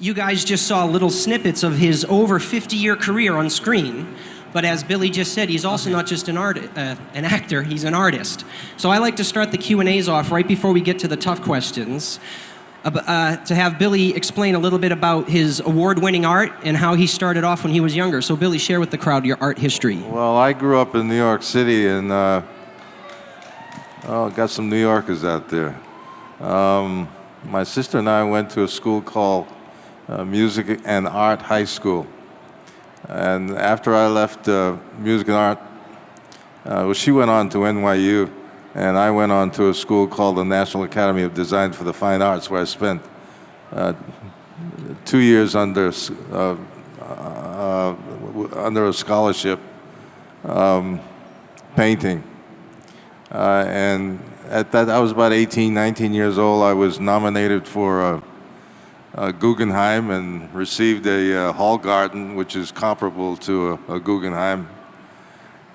You guys just saw little snippets of his over 50-year career on screen. But as Billy just said, he's also not just an actor, he's an artist. So I like to start the Q&As off right before we get to the tough questions, to have Billy explain a little bit about his award-winning art and how he started off when he was younger. So Billy, share with the crowd your art history. Well, I grew up in New York City, and got some New Yorkers out there. My sister and I went to a school called Music and Art High School. And after I left music and art, she went on to NYU, and I went on to a school called the National Academy of Design for the Fine Arts, where I spent 2 years under a scholarship painting. And at that, I was about 18, 19 years old. I was nominated for Guggenheim and received a Hall Garden, which is comparable to a Guggenheim.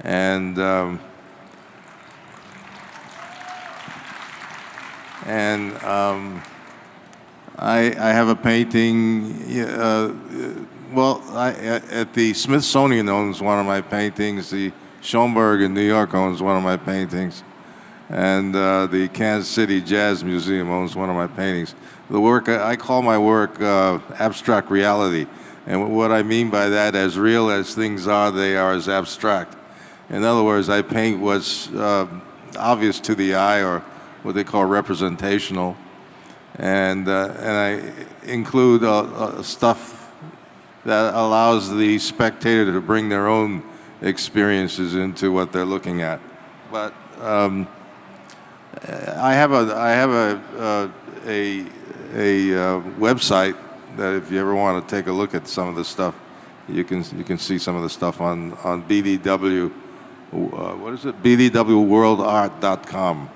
And I have a painting. At the Smithsonian owns one of my paintings. The Schoenberg in New York owns one of my paintings. And the Kansas City Jazz Museum owns one of my paintings. The work, I call my work abstract reality. And what I mean by that, as real as things are, they are as abstract. In other words, I paint what's obvious to the eye, or what they call representational. And I include stuff that allows the spectator to bring their own experiences into what they're looking at. But I have a website that if you ever want to take a look at some of the stuff, you can see some of the stuff on BDW. What is it? BDWWorldArt.com.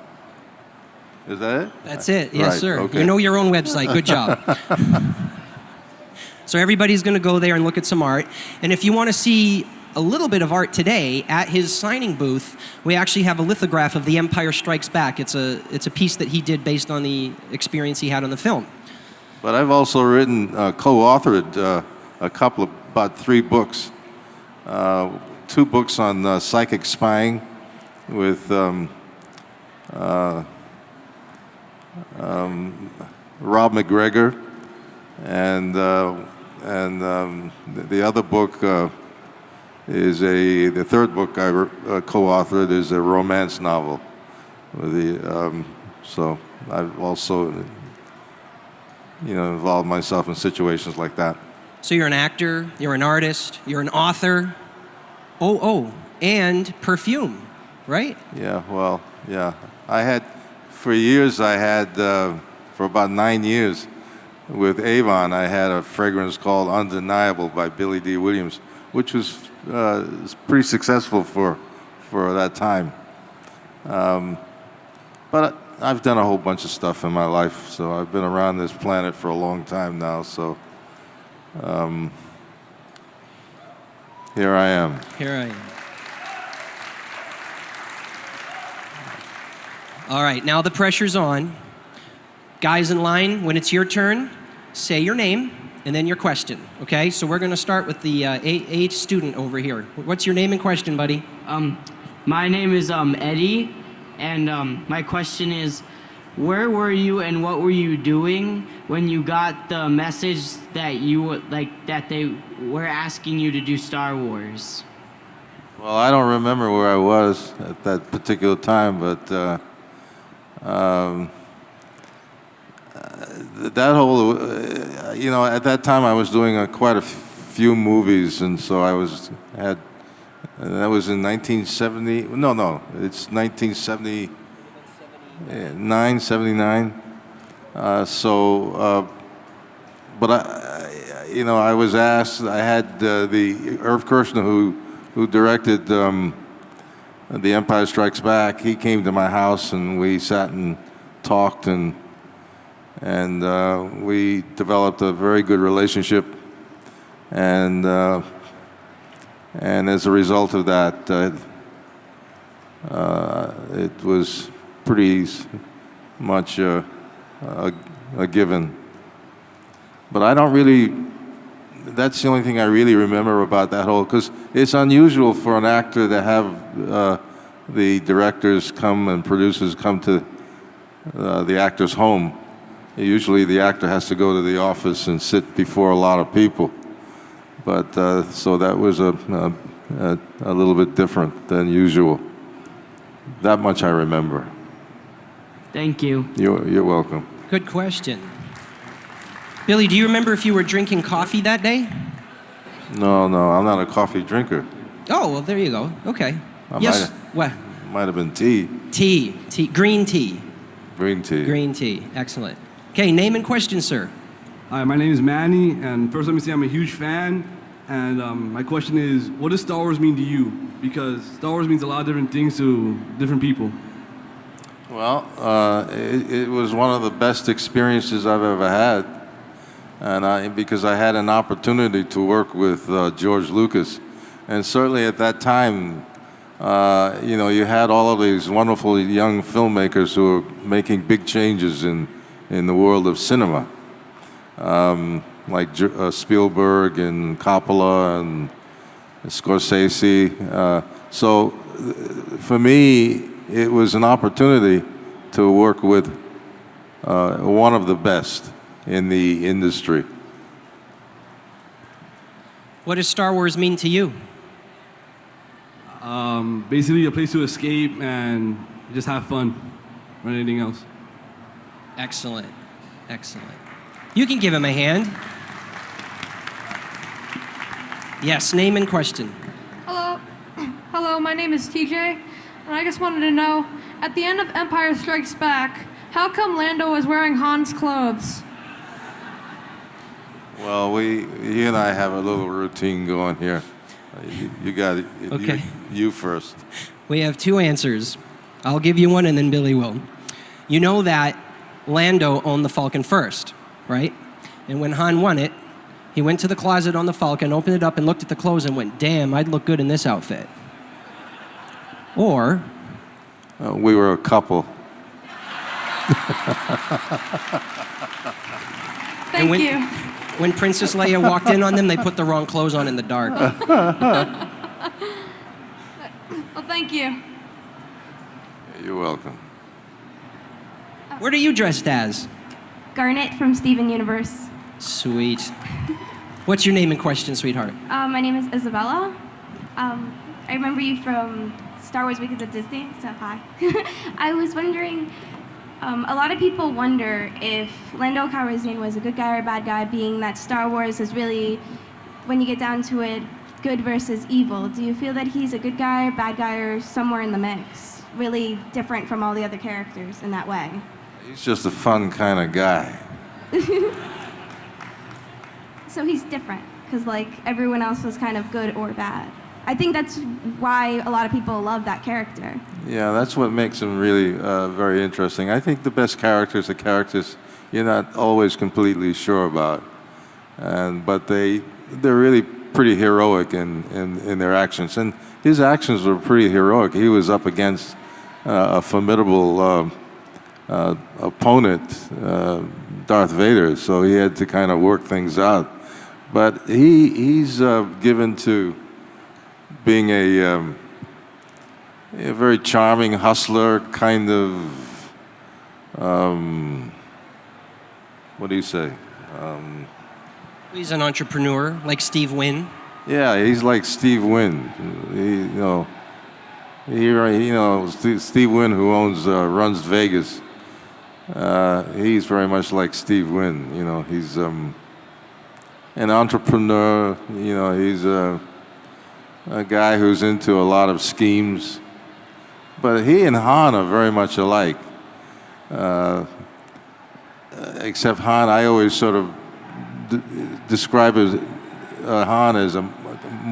Is that it? That's it. Yes, right. sir. Okay. You know your own website. Good job. So everybody's going to go there and look at some art. And if you want to see a little bit of art today, at his signing booth, we actually have a lithograph of The Empire Strikes Back. It's a piece that he did based on the experience he had on the film. But I've also written, co-authored about 3 books. 2 books on psychic spying with Rob McGregor, and the other book is the third book I co-authored is a romance novel. So I've also involved myself in situations like that. So you're an actor, you're an artist, you're an author. And perfume, right? Yeah, well, yeah. For about 9 years, with Avon, I had a fragrance called Undeniable by Billy Dee Williams, which was pretty successful for that time. But I've done a whole bunch of stuff in my life, so I've been around this planet for a long time now, so here I am. Here I am. All right, now the pressure's on. Guys in line, when it's your turn, say your name and then your question, okay? So we're going to start with the A student over here. What's your name and question, buddy? My name is Eddie, and my question is, where were you and what were you doing when you got the message that that they were asking you to do Star Wars? Well, I don't remember where I was at that particular time, but that whole, at that time I was doing quite a few movies, and so that was in 1970. No, it's 1979, 79. But I was asked. I had the Irv Kershner who directed The Empire Strikes Back. He came to my house and we sat and talked, and we developed a very good relationship. And as a result of that, it was pretty much a given. But I don't really, that's the only thing I really remember about that whole, because it's unusual for an actor to have the directors come and producers come to the actor's home. Usually the actor has to go to the office and sit before a lot of people. But so that was a little bit different than usual. That much I remember. Thank you. You're welcome. Good question. Billy, do you remember if you were drinking coffee that day? No, I'm not a coffee drinker. Oh, well, there you go. Okay. I Yes. What? Might have been tea. Tea. Green tea. Green tea. Green tea. Excellent. Okay, name and question, sir. Hi, my name is Manny, and first let me say I'm a huge fan. And my question is, what does Star Wars mean to you? Because Star Wars means a lot of different things to different people. Well, it was one of the best experiences I've ever had, and because I had an opportunity to work with George Lucas, and certainly at that time, you had all of these wonderful young filmmakers who were making big changes in the world of cinema, like Spielberg and Coppola and Scorsese. So for me, it was an opportunity to work with one of the best in the industry. What does Star Wars mean to you? Basically a place to escape and just have fun, or anything else. Excellent. Excellent. You can give him a hand. Yes, name and question. Hello. Hello, my name is TJ, and I just wanted to know, at the end of Empire Strikes Back, how come Lando was wearing Han's clothes? Well, he and I have a little routine going here. You got it. Okay. You first. We have two answers. I'll give you one and then Billy will. You know that Lando owned the Falcon first, right? And when Han won it, he went to the closet on the Falcon, opened it up and looked at the clothes and went, damn, I'd look good in this outfit. Or... We were a couple. Thank you. When Princess Leia walked in on them, they put the wrong clothes on in the dark. Well, thank you. You're welcome. What are you dressed as? Garnet from Steven Universe. Sweet. What's your name and question, sweetheart? My name is Isabella. I remember you from Star Wars Weekends at Disney, so hi. I was wondering, a lot of people wonder if Lando Calrissian was a good guy or a bad guy, being that Star Wars is really, when you get down to it, good versus evil. Do you feel that he's a good guy or bad guy or somewhere in the mix? Really different from all the other characters in that way? He's just a fun kind of guy. So he's different, because like everyone else was kind of good or bad. I think that's why a lot of people love that character. Yeah, that's what makes him really very interesting. I think the best characters are characters you're not always completely sure about, but they're really pretty heroic in their actions. And his actions were pretty heroic. He was up against a formidable opponent, Darth Vader, so he had to kind of work things out. But he's given to being a very charming hustler, kind of, what do you say? He's an entrepreneur, like Steve Wynn. Yeah, he's like Steve Wynn. Steve Wynn, who runs Vegas. He's very much like Steve Wynn. He's an entrepreneur. He's a guy who's into a lot of schemes. But he and Han are very much alike. Except Han, I always sort of describe Han as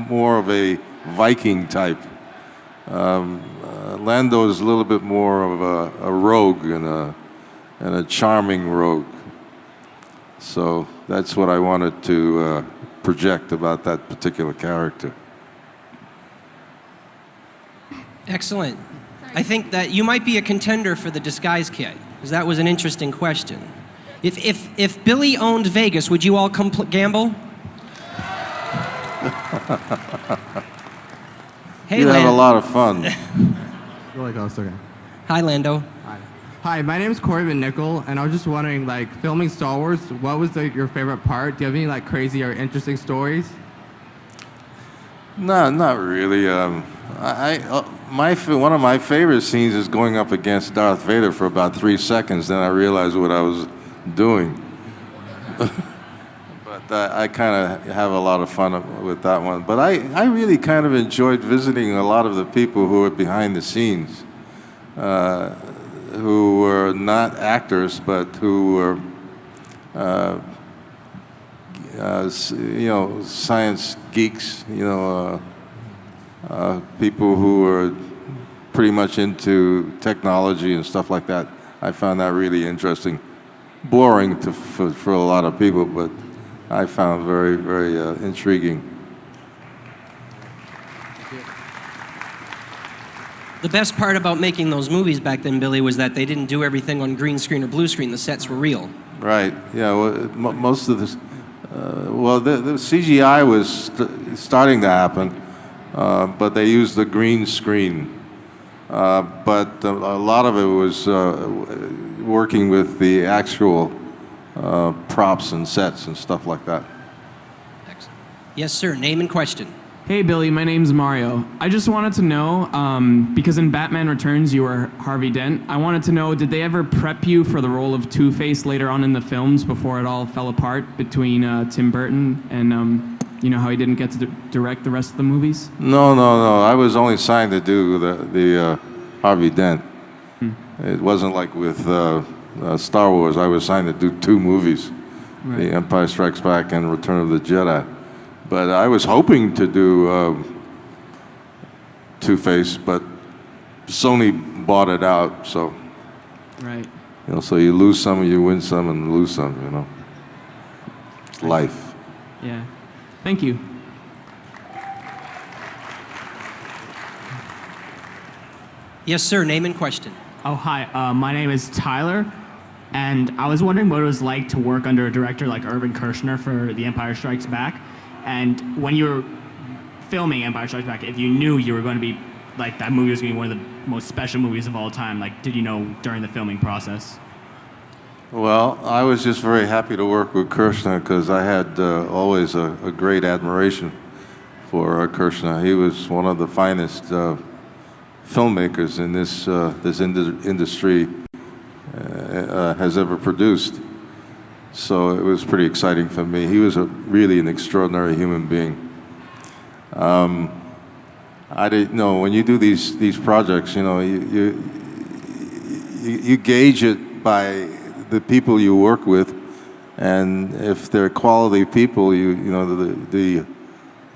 more of a Viking type. Lando is a little bit more of a rogue and a charming rogue. So that's what I wanted to project about that particular character. Excellent. I think that you might be a contender for the disguise kit, because that was an interesting question. If Billy owned Vegas, would you all come gamble? Hey, You'd have a lot of fun. Hi, Lando. Hi, my name is Corey McNichol, and I was just wondering, like, filming Star Wars, what was your favorite part? Do you have any like crazy or interesting stories? No, not really. One of my favorite scenes is going up against Darth Vader for about 3 seconds. Then I realized what I was doing. But I kind of have a lot of fun with that one. But I really kind of enjoyed visiting a lot of the people who are behind the scenes, who were not actors, but who were, science geeks, people who were pretty much into technology and stuff like that. I found that really interesting. Boring for a lot of people, but I found very, very intriguing. The best part about making those movies back then, Billy, was that they didn't do everything on green screen or blue screen. The sets were real. Right. Yeah. Well, most of this, the CGI was starting to happen, but they used the green screen. But a lot of it was working with the actual props and sets and stuff like that. Excellent. Yes, sir. Name and question. Hey, Billy, my name's Mario. I just wanted to know, because in Batman Returns you were Harvey Dent, I wanted to know, did they ever prep you for the role of Two-Face later on in the films before it all fell apart between Tim Burton and, how he didn't get to direct the rest of the movies? No. I was only signed to do the Harvey Dent. It wasn't like with Star Wars. I was signed to do 2 movies, Right. The Empire Strikes Back and Return of the Jedi. But I was hoping to do Two-Face, but Sony bought it out. So, Right. so you lose some, you win some, and lose some. It's life. Yeah. Thank you. Yes, sir. Name and question. Oh, hi. My name is Tyler, and I was wondering what it was like to work under a director like Irvin Kershner for The Empire Strikes Back. And when you were filming Empire Strikes Back, if you knew you were going to be, like, that movie was going to be one of the most special movies of all time, like, did you know during the filming process? Well, I was just very happy to work with Kershner because I had always a great admiration for Kershner. He was one of the finest filmmakers in this industry has ever produced. So it was pretty exciting for me. He was really an extraordinary human being. I didn't know when you do these projects, you gauge it by the people you work with, and if they're quality people, the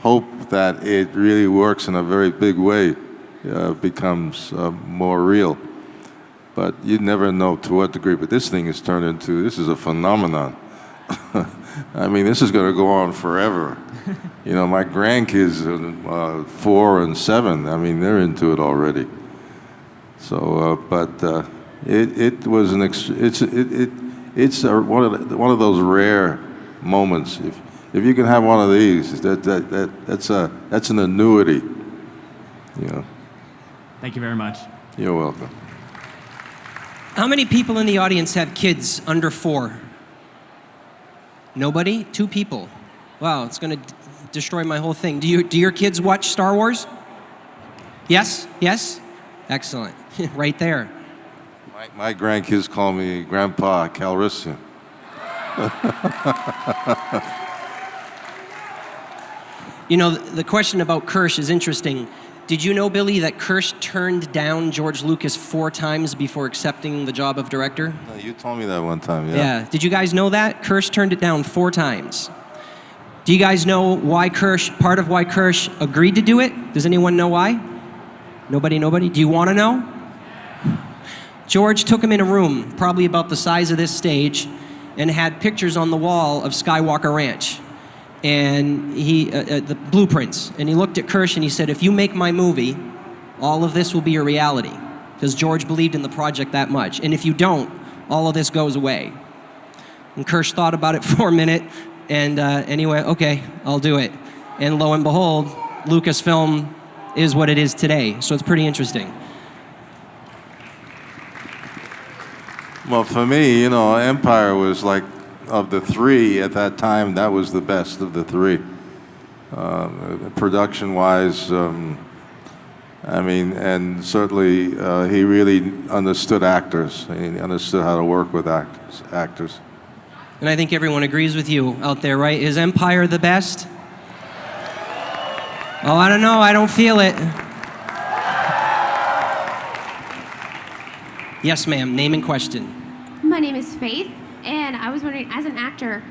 hope that it really works in a very big way becomes more real. But you never know to what degree. But this thing is turned into, this is a phenomenon. I mean, this is going to go on forever. My grandkids, 4 and 7, I mean, they're into it already. So, it was one of those rare moments. If you can have one of these, that's an annuity. Thank you very much. You're welcome. How many people in the audience have kids under 4? Nobody? 2 people. Wow, it's going to destroy my whole thing. Do your kids watch Star Wars? Yes? Yes? Excellent. Right there. My grandkids call me Grandpa Calrissian. The question about Kersh is interesting. Did you know, Billy, that Kersh turned down George Lucas 4 times before accepting the job of director? No, you told me that one time, yeah. Yeah. Did you guys know that? Kersh turned it down 4 times. Do you guys know part of why Kersh agreed to do it? Does anyone know why? Nobody? Do you want to know? George took him in a room, probably about the size of this stage, and had pictures on the wall of Skywalker Ranch. And the blueprints. And he looked at Kersh and he said, if you make my movie, all of this will be a reality. Because George believed in the project that much. And if you don't, all of this goes away. And Kersh thought about it for a minute, and he went, okay, I'll do it. And lo and behold, Lucasfilm is what it is today. So it's pretty interesting. Well, for me, Empire was like, of the three at that time, that was the best of the three. Production-wise, and certainly he really understood actors. He understood how to work with actors. And I think everyone agrees with you out there, right? Is Empire the best? Oh, I don't know. I don't feel it. Yes, ma'am. Name and question. My name is Faith, and I was wondering, as an actor,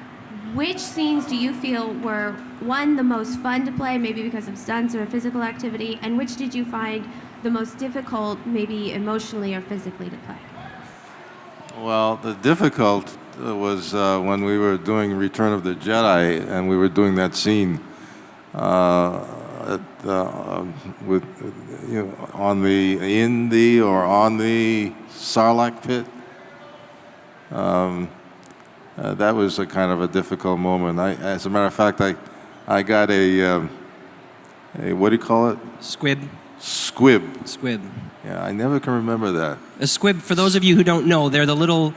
which scenes do you feel were, one, the most fun to play, maybe because of stunts or physical activity, and which did you find the most difficult, maybe emotionally or physically to play? Well, the difficult was when we were doing Return of the Jedi, and we were doing that scene in the Sarlacc pit. That was a kind of a difficult moment. As a matter of fact, I got a what do you call it? Squib. Squib. Squib. Yeah, I never can remember that. A squib, for those of you who don't know, they're the little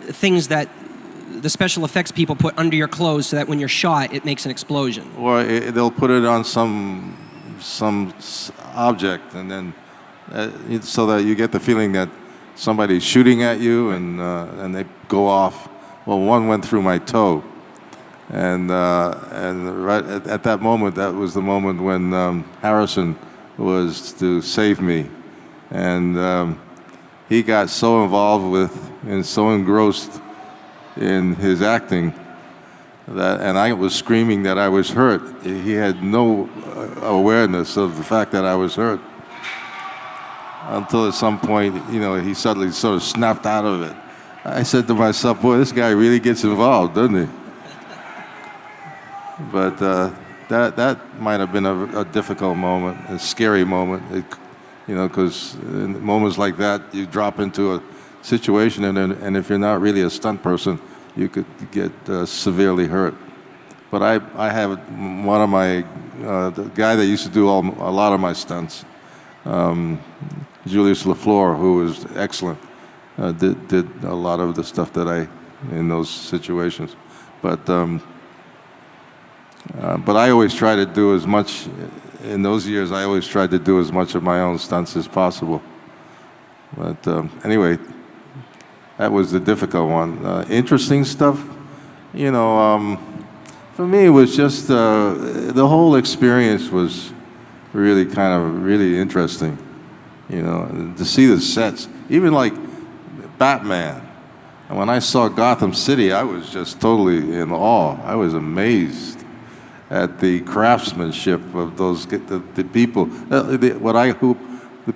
things that the special effects people put under your clothes so that when you're shot, it makes an explosion. Or they'll put it on some object, and then so that you get the feeling that somebody's shooting at you, and they go off. Well, one went through my toe, and right at that moment, that was the moment when Harrison was to save me, and he got so involved with and so engrossed in his acting and I was screaming that I was hurt. He had no awareness of the fact that I was hurt until at some point, he suddenly sort of snapped out of it. I said to myself, boy, this guy really gets involved, doesn't he? But that might have been a difficult moment, a scary moment, because in moments like that, you drop into a situation, and if you're not really a stunt person, you could get severely hurt. But I have one of my, the guy that used to do a lot of my stunts, Julius LaFleur, who was excellent, did a lot of the stuff that in those situations. But I always try to do as much, in those years, I always tried to do as much of my own stunts as possible. But anyway, that was the difficult one. Interesting stuff, for me, it was just, the whole experience was really really interesting, to see the sets, even like Batman. And when I saw Gotham City, I was just totally in awe. I was amazed at the craftsmanship of those the people, the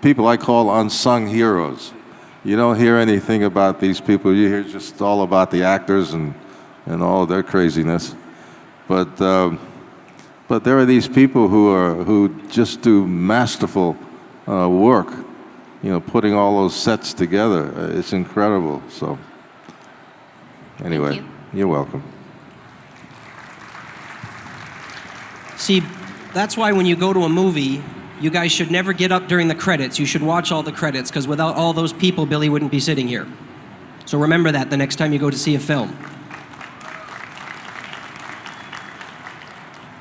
people I call unsung heroes. You don't hear anything about these people. You hear just all about the actors and all of their craziness. But there are these people who just do masterful work, putting all those sets together. It's incredible. So anyway, you're welcome. See, that's why when you go to a movie, you guys should never get up during the credits. You should watch all the credits, because without all those people, Billy wouldn't be sitting here. So remember that the next time you go to see a film.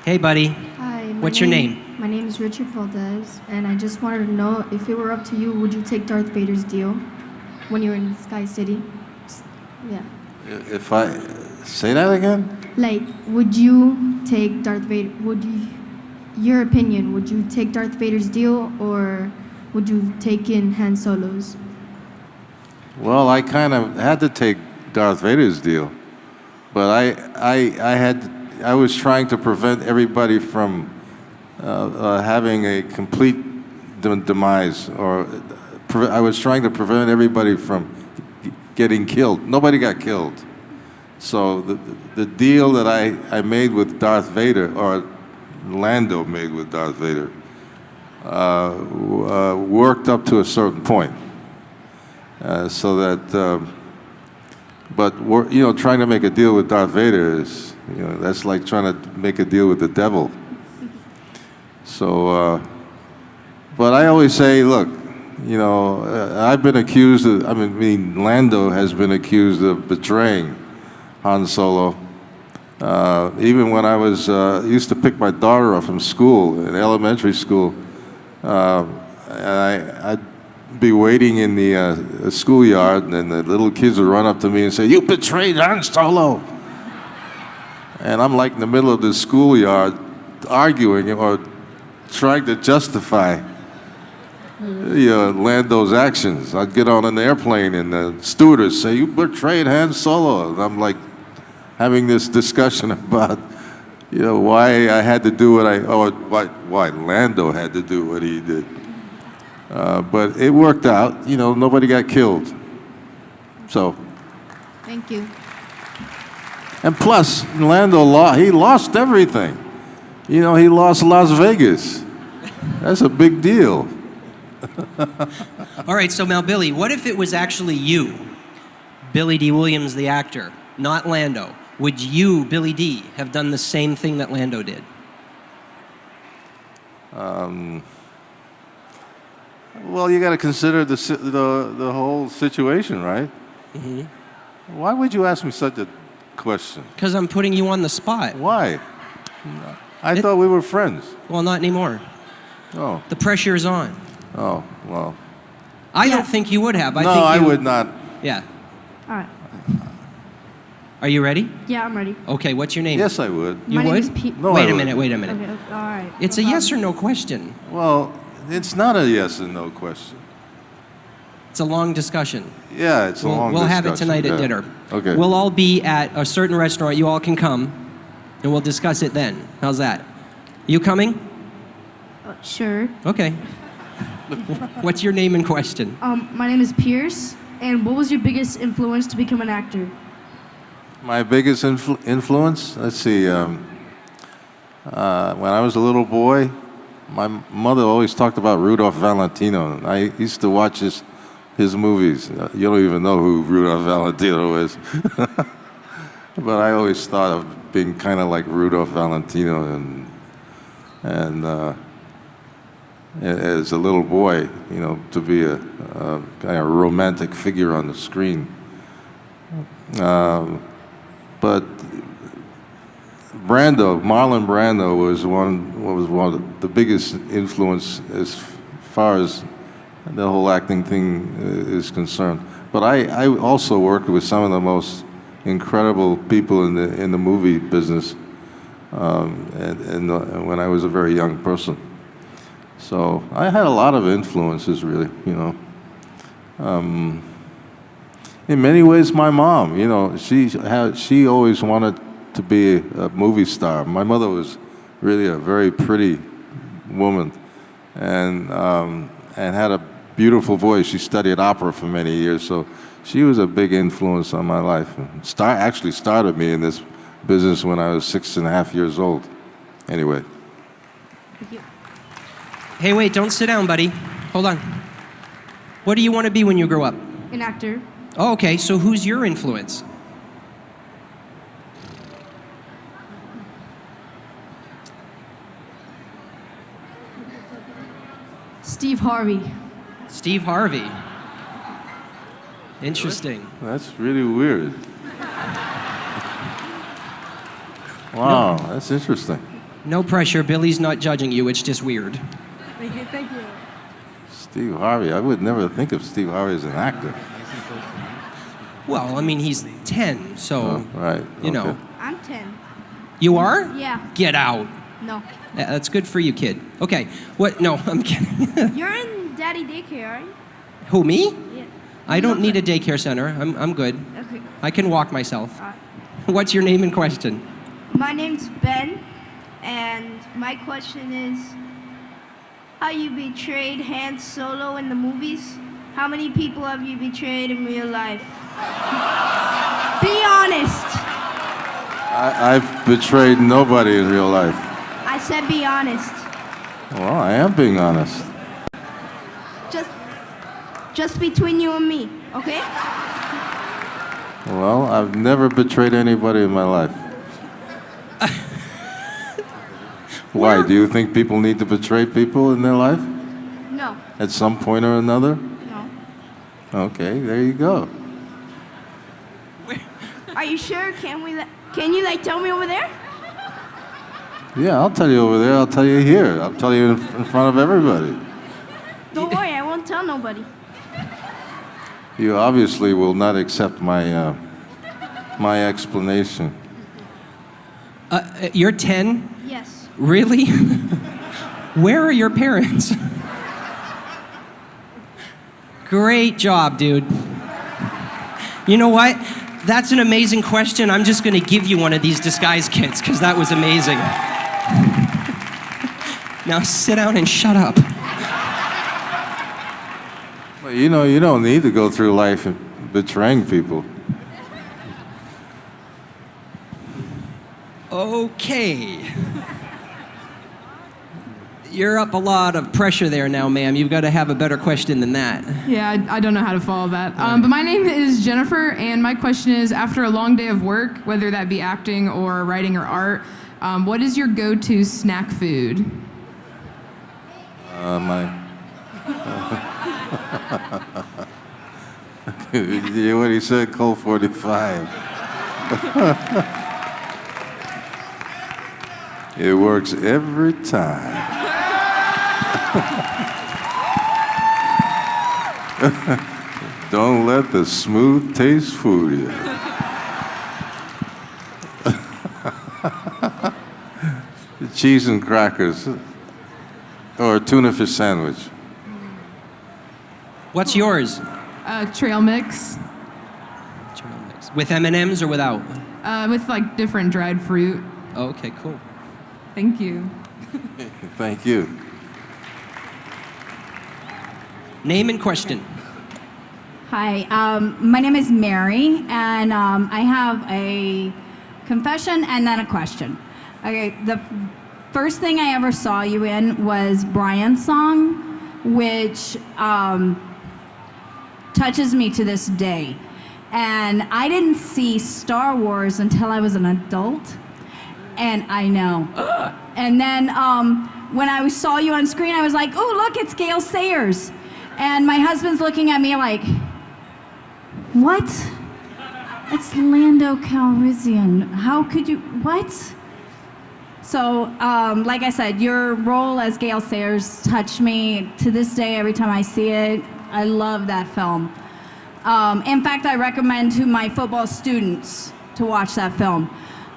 Hey, buddy. Hi. What's your name? My name is Richard Valdez, and I just wanted to know, if it were up to you, would you take Darth Vader's deal when you were in Sky City? Yeah. If I say that again? Like, would you take Darth Vader? Your opinion, would you take Darth Vader's deal, or would you take in Han Solo's? Well, I kind of had to take Darth Vader's deal, but I was trying to prevent everybody from having a complete demise, or I was trying to prevent everybody from getting killed. Nobody got killed. So the deal that I made with Darth Vader, or Lando made with Darth Vader, worked up to a certain point, so that But trying to make a deal with Darth Vader is, that's like trying to make a deal with the devil. So, but I always say, look, I've been accused of, Lando has been accused of betraying Han Solo. Even when I was, used to pick my daughter up from school, in elementary school, and I'd be waiting in the schoolyard, and then the little kids would run up to me and say, "You betrayed Han Solo!" And I'm like in the middle of the schoolyard arguing or trying to justify Lando's actions. I'd get on an airplane and the stewardess say, "You betrayed Han Solo." And I'm like having this discussion about, why I had to do why Lando had to do what he did. But it worked out. Nobody got killed. So. Thank you. And plus, Lando he lost everything. He lost Las Vegas. That's a big deal. All right, so now, Billy, what if it was actually you, Billy Dee Williams, the actor, not Lando? Would you, Billy Dee, have done the same thing that Lando did? Well, you got to consider the whole situation, right? Mm-hmm. Why would you ask me such a question? Because I'm putting you on the spot. Why? I thought we were friends. Well, not anymore. Oh. The pressure is on. Oh, well. I don't think you would have. I would not. Yeah. All right. Are you ready? Yeah, I'm ready. Okay, what's your name? Yes, I would. You My name would? is Pete. No, Wait I a minute, wouldn't. wait a minute. Okay, all right. It's a yes or no question. Well, it's not a yes and no question. It's a long discussion. Yeah, it's a long We'll have it discussion, tonight at yeah. dinner. Okay. We'll all be at a certain restaurant. You all can come, and we'll discuss it then. How's that? You coming? Sure. Okay. What's your name and question? My name is Pierce, and what was your biggest influence to become an actor? My biggest influence? Let's see. When I was a little boy, my mother always talked about Rudolph Valentino. And I used to watch his movies. You don't even know who Rudolph Valentino is. But I always thought of being kind of like Rudolph Valentino, and as a little boy, to be a kind of romantic figure on the screen. But Marlon Brando was one of the biggest influence as far as the whole acting thing is concerned. But I also worked with some of the most incredible people in the movie business, and when I was a very young person. So I had a lot of influences, really. In many ways, my mom, she always wanted to be a movie star. My mother was really a very pretty woman, and had a beautiful voice. She studied opera for many years, so she was a big influence on my life. Actually started me in this business when I was 6.5 years old. Anyway. Thank you. Hey, wait, don't sit down, buddy. Hold on. What do you want to be when you grow up? An actor. Oh, okay, so who's your influence? Steve Harvey. Steve Harvey. Interesting. That's really weird. Wow, that's interesting. No pressure. Billy's not judging you. It's just weird. Thank you. Thank you. Steve Harvey. I would never think of Steve Harvey as an actor. Well, I mean, he's 10, so, right. you know. I'm 10. You are? Yeah. Get out. No. Yeah, that's good for you, kid. Okay. What? No, I'm kidding. You're in daddy daycare, are you? Who, me? Yeah. I don't need a daycare center. I'm good. Okay. I can walk myself. What's your name and question? My name's Ben, and my question is, how you betrayed Han Solo in the movies? How many people have you betrayed in real life? Be honest. I've betrayed nobody in real life. I said be honest. Well, I am being honest. Just between you and me, okay? Well, I've never betrayed anybody in my life. Why? Do you think people need to betray people in their life? No. At some point or another? No. Okay, there you go. Are you sure? Can you like tell me over there? Yeah, I'll tell you over there. I'll tell you here. I'll tell you in front of everybody. Don't worry, I won't tell nobody. You obviously will not accept my my explanation. You're 10? Yes. Really? Where are your parents? Great job, dude. You know what? That's an amazing question. I'm just going to give you one of these disguise kits because that was amazing. Now sit down and shut up. Well, you know, you don't need to go through life betraying people. Okay. You're up a lot of pressure there now, ma'am. You've got to have a better question than that. Yeah, I don't know how to follow that. But my name is Jennifer, and my question is, after a long day of work, whether that be acting or writing or art, what is your go-to snack food? You know what he said? Colt 45. It works every time. Don't let the smooth taste fool you. Cheese and crackers, or a tuna fish sandwich. What's yours? Trail mix. With M&Ms or without? With like different dried fruit. Oh, okay, cool. Thank you. Thank you. Name and question. Hi, my name is Mary, and I have a confession and then a question. Okay, the first thing I ever saw you in was Brian's song, which touches me to this day. And I didn't see Star Wars until I was an adult, and I know. And then when I saw you on screen, I was like, oh, look, it's Gale Sayers. And my husband's looking at me like, what? It's Lando Calrissian. How could you, what? So, like I said, your role as Gale Sayers touched me to this day every time I see it. I love that film. In fact, I recommend to my football students to watch that film.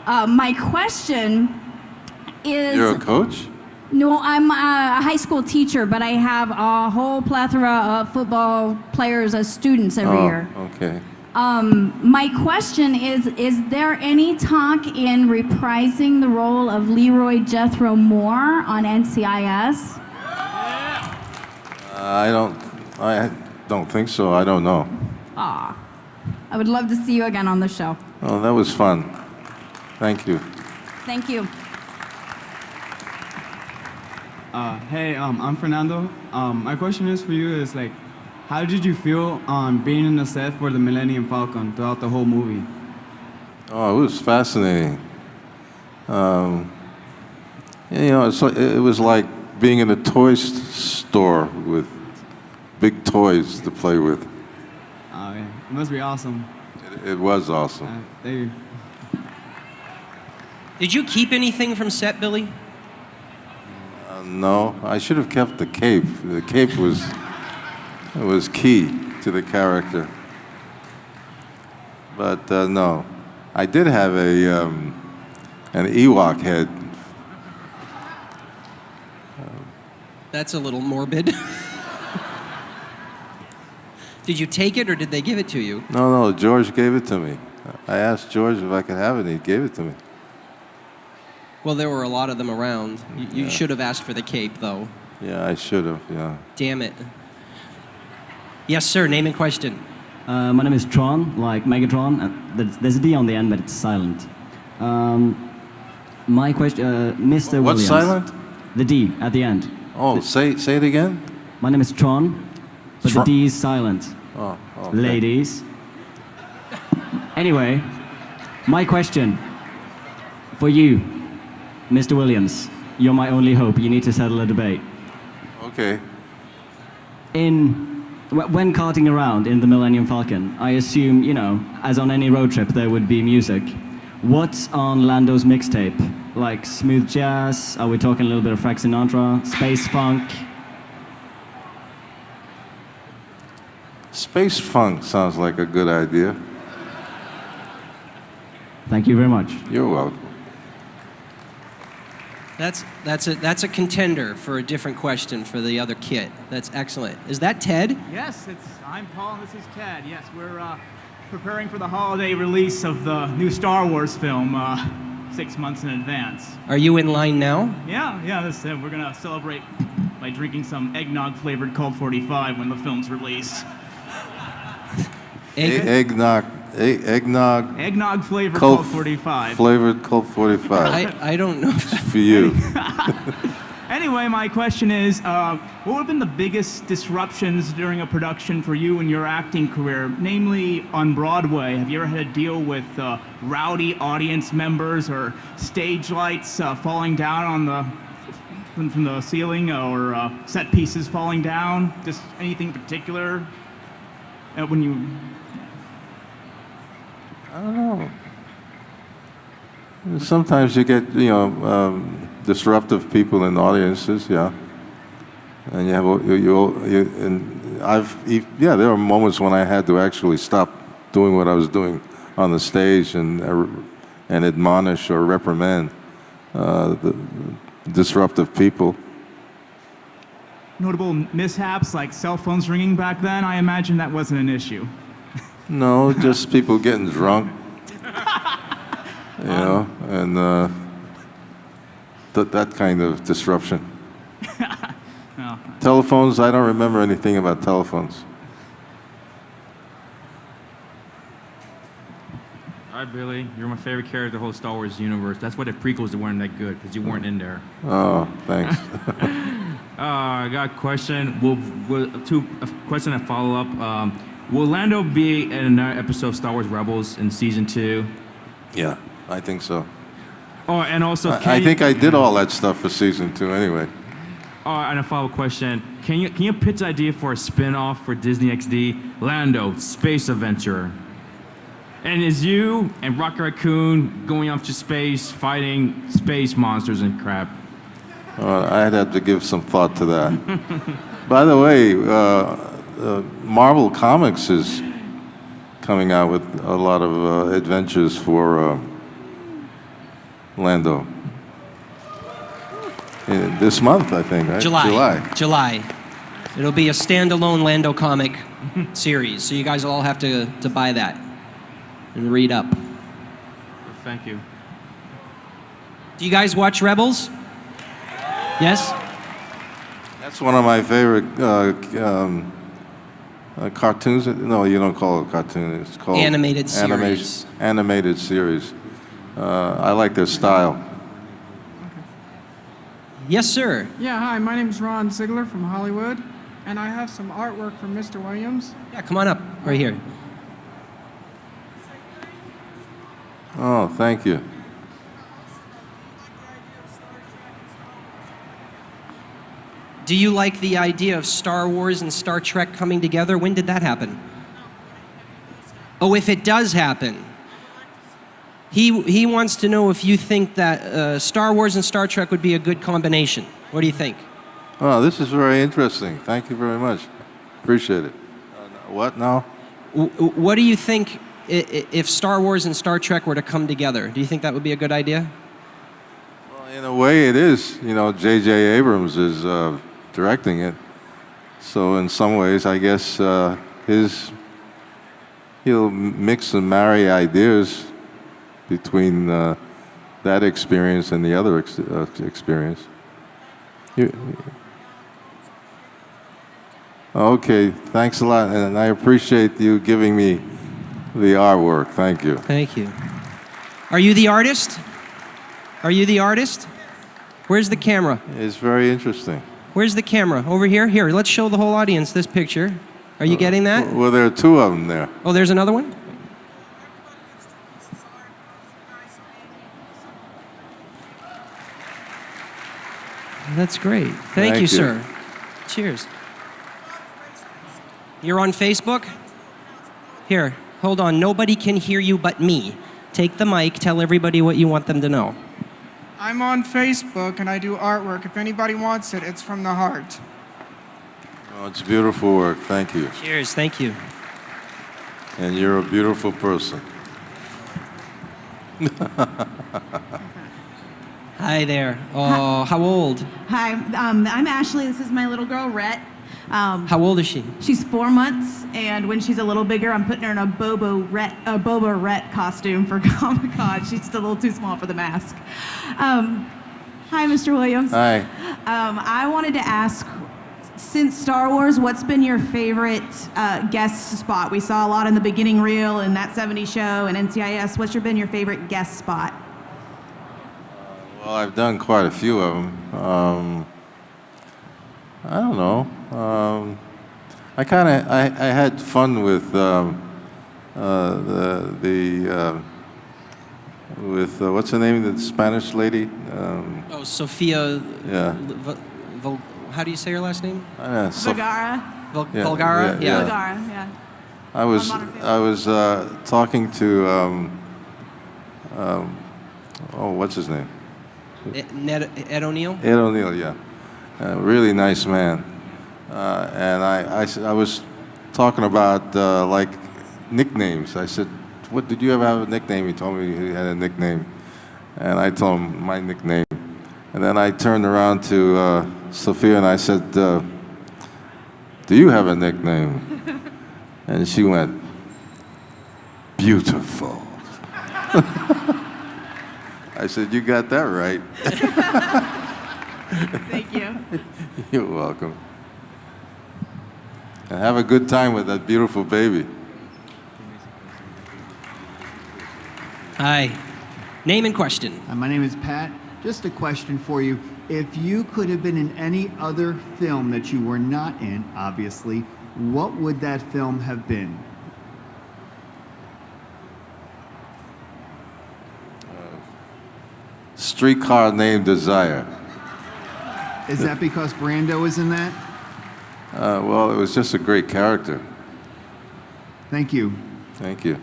My question is... You're a coach? No, I'm a high school teacher, but I have a whole plethora of football players as students every year. Okay. My question is there any talk in reprising the role of Leroy Jethro Moore on NCIS? I don't think so. I don't know. Aw. I would love to see you again on the show. Oh, that was fun. Thank you. Thank you. Hey, I'm Fernando. My question is for you is like, how did you feel on being in the set for the Millennium Falcon throughout the whole movie? Oh, it was fascinating. You know, it was like being in a toy store with big toys to play with. Yeah. It must be awesome. It was awesome. Thank you. Did you keep anything from set, Billy? No, I should have kept the cape. The cape was key to the character. But no, I did have an Ewok head. That's a little morbid. Did you take it or did they give it to you? No, George gave it to me. I asked George if I could have it, and he gave it to me. Well, there were a lot of them around. You should have asked for the cape, though. Yeah, I should have, yeah. Damn it. Yes, sir. Name and question. My name is Tron, like Megatron. There's a D on the end, but it's silent. My question, Mr. What's Williams. silent? The D at the end. Oh, say it again? My name is Tron, but the D is silent. Oh, okay. Ladies. Anyway, my question for you, Mr. Williams. You're my only hope. You need to settle a debate. Okay. When karting around in the Millennium Falcon, I assume, you know, as on any road trip, there would be music. What's on Lando's mixtape? Like smooth jazz? Are we talking a little bit of Frank Sinatra? Space funk? Space funk sounds like a good idea. Thank you very much. You're welcome. That's a contender for a different question for the other kit. That's excellent. Is that Ted? Yes, I'm Paul and this is Ted. Yes, we're preparing for the holiday release of the new Star Wars film 6 months in advance. Are you in line now? Yeah, we're gonna celebrate by drinking some eggnog flavored Colt 45 when the film's released. Eggnog. Eggnog flavored Colt 45. Flavored Colt 45. I don't know. For you. Anyway, my question is, what have been the biggest disruptions during a production for you in your acting career, namely on Broadway? Have you ever had to deal with rowdy audience members or stage lights falling down from the ceiling, or set pieces falling down? Just anything particular when you... I don't know. Sometimes you get, disruptive people in audiences, yeah. And there are moments when I had to actually stop doing what I was doing on the stage and admonish or reprimand the disruptive people. Notable mishaps like cell phones ringing back then? I imagine that wasn't an issue. No, just people getting drunk, and that kind of disruption. No. Telephones, I don't remember anything about telephones. All right, Billy, you're my favorite character of the whole Star Wars universe. That's why the prequels weren't that good, because you weren't in there. Oh, thanks. I got a question. A question and follow up. Will Lando be in another episode of Star Wars Rebels in season 2? Yeah, I think so. Oh, and also, I think I did all that stuff for season 2 anyway. Oh, and a follow-up question. Can you pitch the idea for a spin-off for Disney XD? Lando, space adventurer. And is you and Rocket Raccoon going off to space, fighting space monsters and crap? I'd have to give some thought to that. By the way, Marvel Comics is coming out with a lot of adventures for Lando. This month, I think, right? July. It'll be a standalone Lando comic series, so you guys will all have to buy that and read up. Thank you. Do you guys watch Rebels? Yes? That's one of my favorite cartoons. No, you don't call it a cartoon. It's called Animated series. Animated series. I like their style. Yes, sir. Yeah, hi, my name's Ron Ziegler from Hollywood, and I have some artwork from Mr. Williams. Yeah, come on up, right here. Oh, thank you. Do you like the idea of Star Wars and Star Trek coming together? When did that happen? Oh, if it does happen. He wants to know if you think that Star Wars and Star Trek would be a good combination. What do you think? Oh, this is very interesting. Thank you very much. Appreciate it. What now? What do you think if Star Wars and Star Trek were to come together? Do you think that would be a good idea? Well, in a way it is. J.J. Abrams is directing it. So in some ways, I guess he'll mix and marry ideas between that experience and the other experience. Okay, thanks a lot, and I appreciate you giving me the artwork. Thank you. Thank you. Are you the artist? Are you the artist? Where's the camera? It's very interesting. Where's the camera? Over here? Here, let's show the whole audience this picture. Are you getting that? Well, there are two of them there. Oh, there's another one? That's great. Thank you, sir. Cheers. You're on Facebook? Here, hold on. Nobody can hear you but me. Take the mic. Tell everybody what you want them to know. I'm on Facebook and I do artwork. If anybody wants it, it's from the heart. Oh, it's beautiful work. Thank you. Cheers. Thank you. And you're a beautiful person. Hi there. Oh, how old? Hi, I'm Ashley. This is my little girl, Rhett. How old is she? She's 4 months, and when she's a little bigger, I'm putting her in a Boba Rhett costume for Comic-Con. She's just a little too small for the mask. Hi, Mr. Williams. Hi. I wanted to ask, since Star Wars, what's been your favorite guest spot? We saw a lot in the beginning reel and That 70s Show and NCIS. What's been your favorite guest spot? Well, I've done quite a few of them. I don't know. I had fun with what's her name, the Spanish lady? Sophia. Yeah. How do you say her last name? Vergara. Vergara. Yeah. Vergara. Yeah. I was talking to what's his name? Ed O'Neill? Ed O'Neill, yeah. Really nice man. And I was talking about like nicknames. I said, "What did you ever have a nickname?" He told me he had a nickname, and I told him my nickname. And then I turned around to Sophia and I said, "Do you have a nickname?" And she went, "Beautiful." I said, "You got that right." Thank you. You're welcome. And have a good time with that beautiful baby. Hi. Name and question. My name is Pat. Just a question for you. If you could have been in any other film that you were not in, obviously, what would that film have been? Streetcar Named Desire. Is that because Brando is in that? Well, it was just a great character. Thank you. Thank you.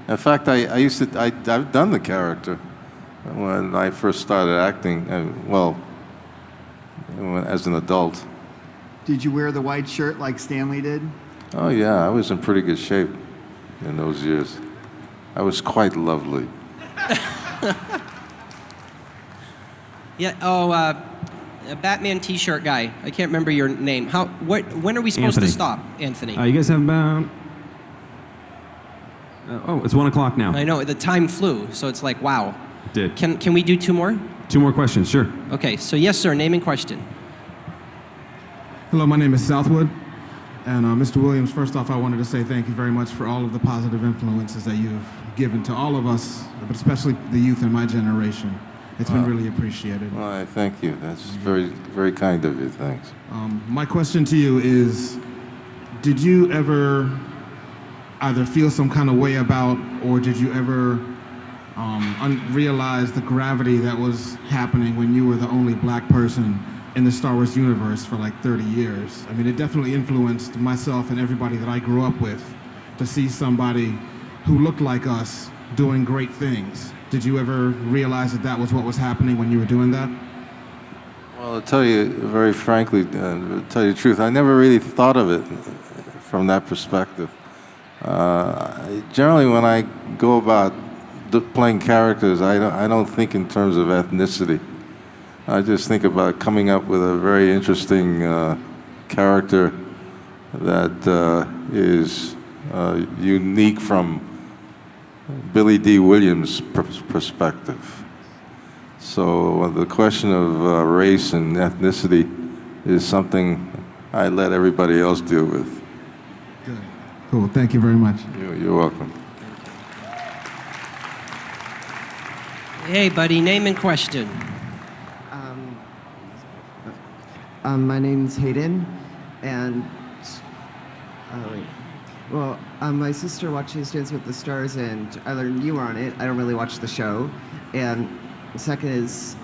In fact, I've done the character when I first started acting, as an adult. Did you wear the white shirt like Stanley did? Oh yeah, I was in pretty good shape in those years. I was quite lovely. Yeah. Oh, a Batman T-shirt guy. I can't remember your name. When are we supposed to stop, Anthony? You guys have about. It's 1 o'clock now. I know the time flew, so it's like wow. Did. Can we do 2 more? 2 more questions, sure. Okay. So yes, sir. Name and question. Hello, my name is Southwood. And Mr. Williams, first off, I wanted to say thank you very much for all of the positive influences that you've given to all of us, but especially the youth in my generation. It's been really appreciated. Well, I thank you. That's very, very kind of you. Thanks. My question to you is, did you ever either feel some kind of way about, or did you ever realize the gravity that was happening when you were the only black person in the Star Wars universe for like 30 years? I mean, it definitely influenced myself and everybody that I grew up with to see somebody who looked like us doing great things. Did you ever realize that that was what was happening when you were doing that? Well, to tell you very frankly, to tell you the truth, I never really thought of it from that perspective. Generally, when I go about playing characters, I don't think in terms of ethnicity. I just think about coming up with a very interesting character that is unique from Billy Dee Williams' perspective. So the question of race and ethnicity is something I let everybody else deal with. Good. Cool. Thank you very much. You're welcome. Hey, buddy. Name and question. My name's Hayden, and my sister watches Dancing with the Stars, and I learned you were on it. I don't really watch the show. And the second is,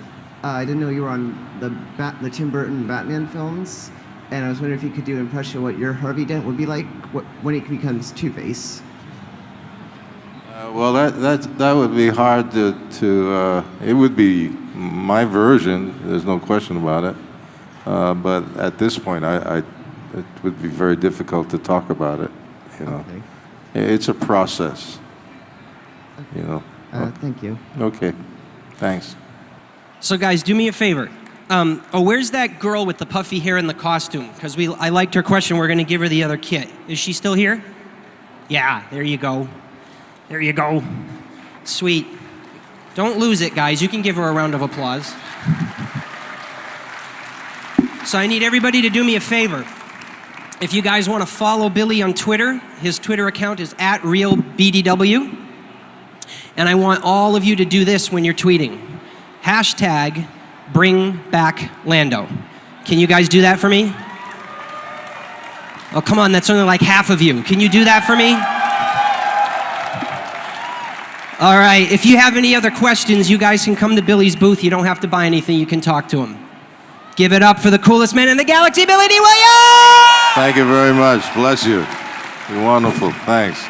I didn't know you were on the Tim Burton Batman films, and I was wondering if you could do an impression of what your Harvey Dent would be like when he becomes Two-Face. Well, that would be hard to it would be my version. There's no question about it. But at this point, it would be very difficult to talk about it. You know, it's a process. You know. Thank you. Okay, thanks. So guys, do me a favor. Where's that girl with the puffy hair and the costume? Because I liked her question. We're going to give her the other kit. Is she still here? Yeah, there you go. There you go. Sweet. Don't lose it, guys. You can give her a round of applause. So I need everybody to do me a favor. If you guys want to follow Billy on Twitter, his Twitter account is @RealBDW. And I want all of you to do this when you're tweeting. Hashtag bring back Lando. Can you guys do that for me? Oh, come on, that's only like half of you. Can you do that for me? All right, if you have any other questions, you guys can come to Billy's booth. You don't have to buy anything, you can talk to him. Give it up for the coolest man in the galaxy, Billy Dee Williams! Thank you very much. Bless you. You're wonderful. Thanks.